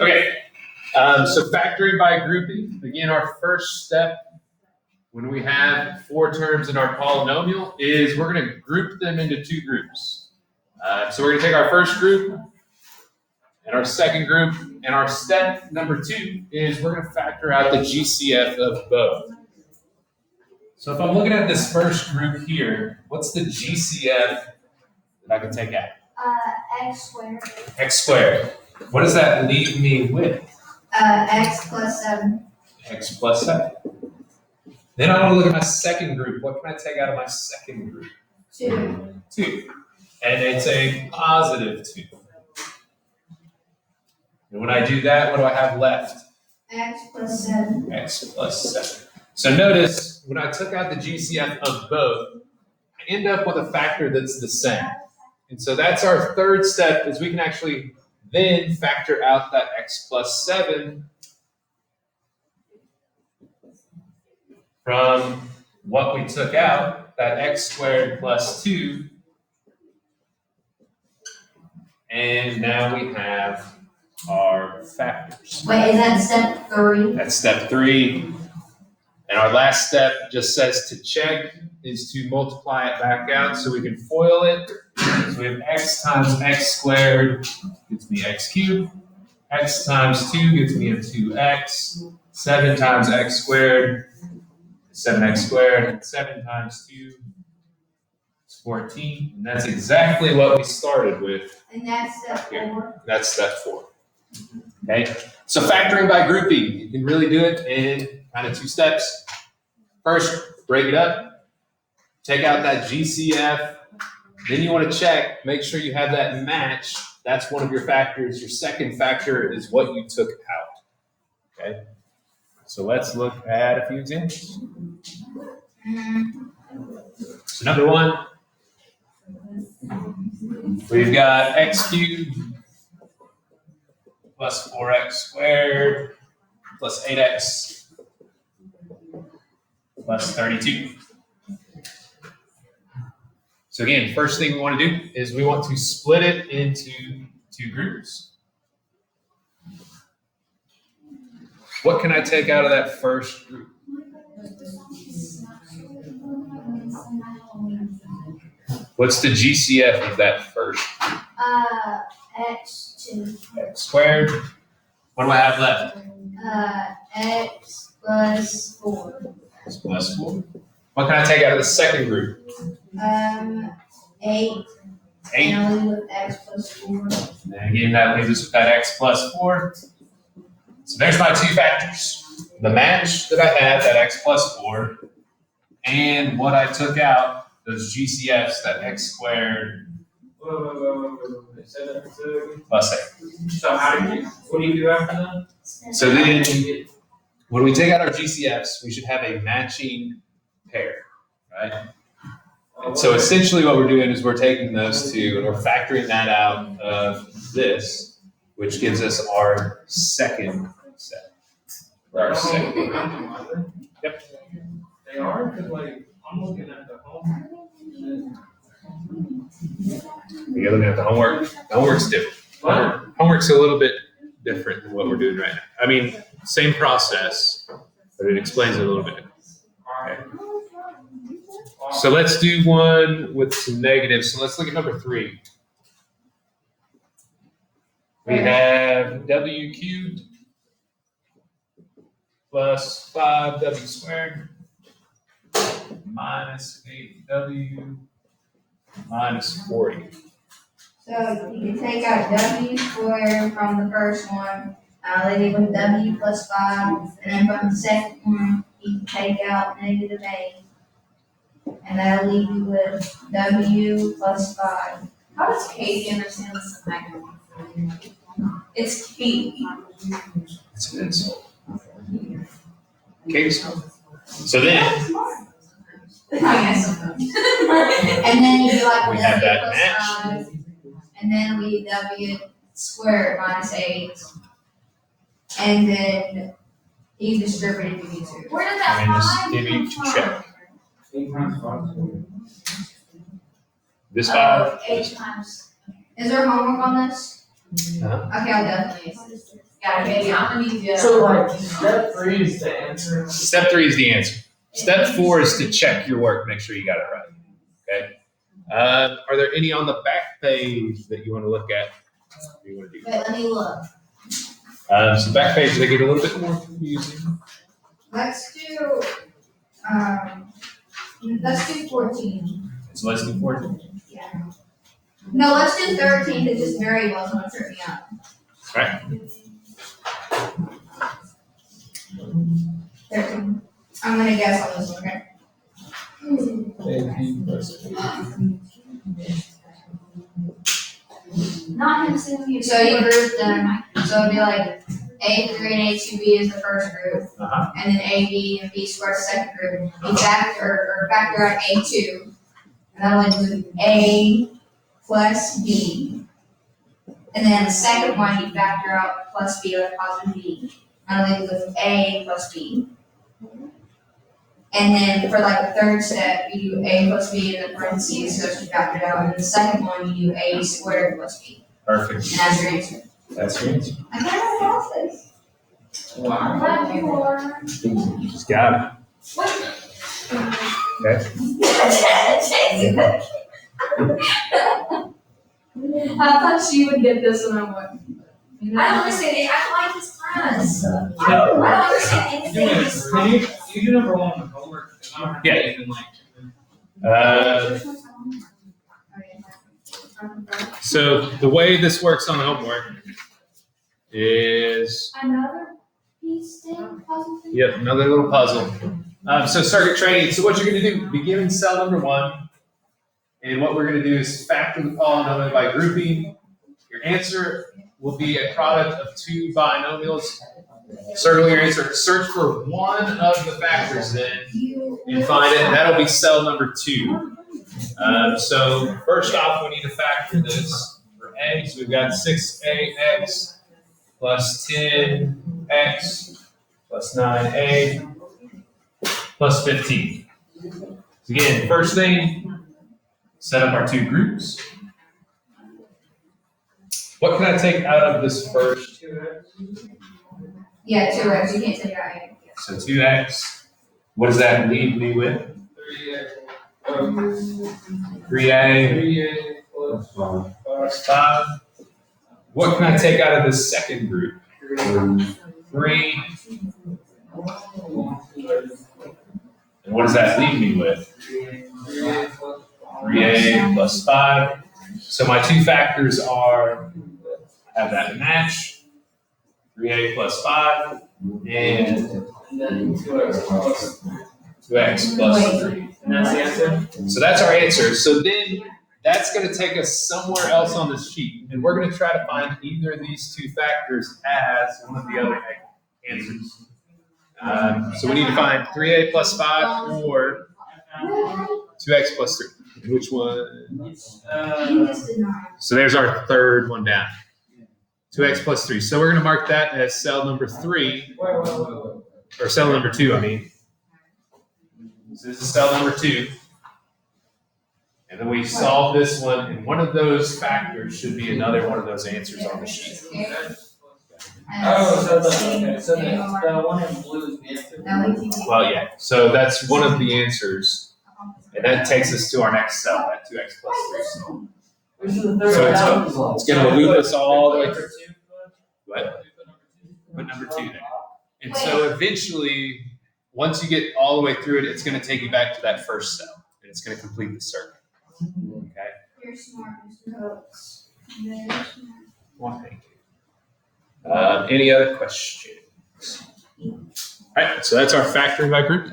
Okay, so factoring by grouping. Again, our first step when we have four terms in our polynomial is we're going to group them into two groups. So we're going to take our first group and our second group, and our step number two is we're going to factor out the GCF of both. So if I'm looking at this first group here, what's the GCF that I can take out? X squared. X squared. What does that leave me with? X plus 7. X plus 7. Then I want to look at my second group. What can I take out of my second group? 2. 2. And it's a positive 2. And when I do that, what do I have left? X plus 7. X plus 7. So notice, when I took out the GCF of both, I end up with a factor that's the same. And so that's our third step, is we can actually then factor out that X plus 7 from what we took out, that X squared plus 2. And now we have our factors. Wait, is that step 3? That's step 3. And our last step just says to check is to multiply it back out so we can FOIL it. So we have x times x squared gets me x cubed. X times 2 gets me a 2x. 7 times x squared is 7x squared. And 7 times 2 is 14. And that's exactly what we started with. And that's step 4. That's step 4. Okay, so factoring by grouping, you can really do it in kind of 2 steps. First, break it up, take out that GCF, then you want to check, make sure you have that match. That's one of your factors. Your second factor is what you took out. Okay, so let's look at a few examples. So number 1, we've got x cubed plus 4x squared plus 8x plus 32. So again, first thing we want to do is we want to split it into 2 groups. What can I take out of that first group? What's the GCF of that first group? X2. X squared. What do I have left? X plus 4. X plus 4. What can I take out of the second group? 8. 8. And I'll leave with X plus 4. And then again, that leaves us with that X plus 4. So there's my 2 factors. The match that I had, that X plus 4, and what I took out, those GCFs, that X squared plus 8. So what do you do after that? So then, when we take out our GCFs, we should have a matching pair, right? And so essentially what we're doing is we're taking those 2 and we're factoring that out of this, which gives us our second set. Or our second. Yep. They are, because like, I'm looking at the home. You're looking at the homework. The homework's different. Homework's a little bit different than what we're doing right now. I mean, same process, but it explains it a little bit different. Okay. So let's do one with some negatives. So let's look at number 3. We have w cubed plus 5w squared minus 8w minus 40. So you can take out W squared from the first one, leave it with W plus 5, and then from the second one, you can take out negative 8. And that'll leave you with W plus 5. How does Katie understand this microphone? It's Katie. It's an insult. Okay, so then I guess. And then you do like we W have that plus match. 5, and then leave W squared minus 8. And then you distribute it if you need to. Where did I mean, that just 5 give you come to from? check. 8 times 5. This 5. 8 times. Is there homework on this? Okay, I'll definitely assist. Yeah, Katie, I'm gonna need you. So like, step 3 is the answer. Step 3 is the answer. Step 4 is to check your work, make sure you got it right. Okay. Are there any on the back page that you want to look at? What do you want to do? Wait, let me look. So back page, they get a little bit more confusing. Let's do 14. So let's do 14. Yeah. No, let's do 13, because this variable's gonna trip me up. Right. 13. I'm gonna guess on this one, okay? Not him sending me. So you group them, so it'd be like A3 and A2B is the first group, Uh-huh. and then AB and B squared is the second group. You factor out A2, and that'll include A plus B. And then the second one, you factor out plus B, like positive B. That'll include A plus B. And then for like the third step, you do A plus B in the parentheses, so you factor it out. And the second one, you do A squared plus B. Perfect. And that's your answer. That's your answer. I kind of know this. I'm glad you are. You just got it. Okay. I thought she would get this one. I wouldn't. I don't understand it. I don't like his class. I don't understand anything. Can you do number 1 with homework? Yeah. In like 2 minutes. So the way this works on homework is, Another piece thing, puzzle thing? yep, another little puzzle. So circuit training. So what you're going to do, begin in cell number 1. And what we're going to do is factor the polynomial by grouping. Your answer will be a product of 2 binomials. Circle your answer. Search for one of the factors then and find it. That'll be cell number 2. So first off, we need to factor this for A. So we've got 6AX plus 10X plus 9A plus 15. So again, first thing, set up our 2 groups. What can I take out of this first? 2x. Yeah, 2x. You can't take out A. So 2X. What does that leave me with? 3x. 3A 3a plus 5. plus 5. What can I take out of this second group? 3. And what does that leave me with? 3a plus 3A plus 5. So my 2 factors are, have that match, 3A plus 5, and then 2x plus. 2X plus 3. And that's the answer? So that's our answer. So then that's going to take us somewhere else on the sheet. And we're going to try to find either of these 2 factors as one of the other answers. So we need to find 3A plus 5 or 2X plus 3. Which one? You just did not. So there's our third one down. 2X plus 3. So we're going to mark that as cell number 3, Wait. or cell number 2, I mean. So this is cell number 2. And then we solve this one, and one of those factors should be another one of those answers on the sheet. Oh, so the one in blue is the answer? Well, yeah. So that's one of the answers. And that takes us to our next cell, that 2X plus 3. Which is the third So one? it's going to loop us all the way through. Number 2? What? Put number 2 there. And so eventually, once you get all the way through it, it's going to take you back to that first cell. And it's going to complete the circle. Okay? You're smart, Mr. Oaks. Well, thank you. Any other questions? All right, so that's our factoring by group.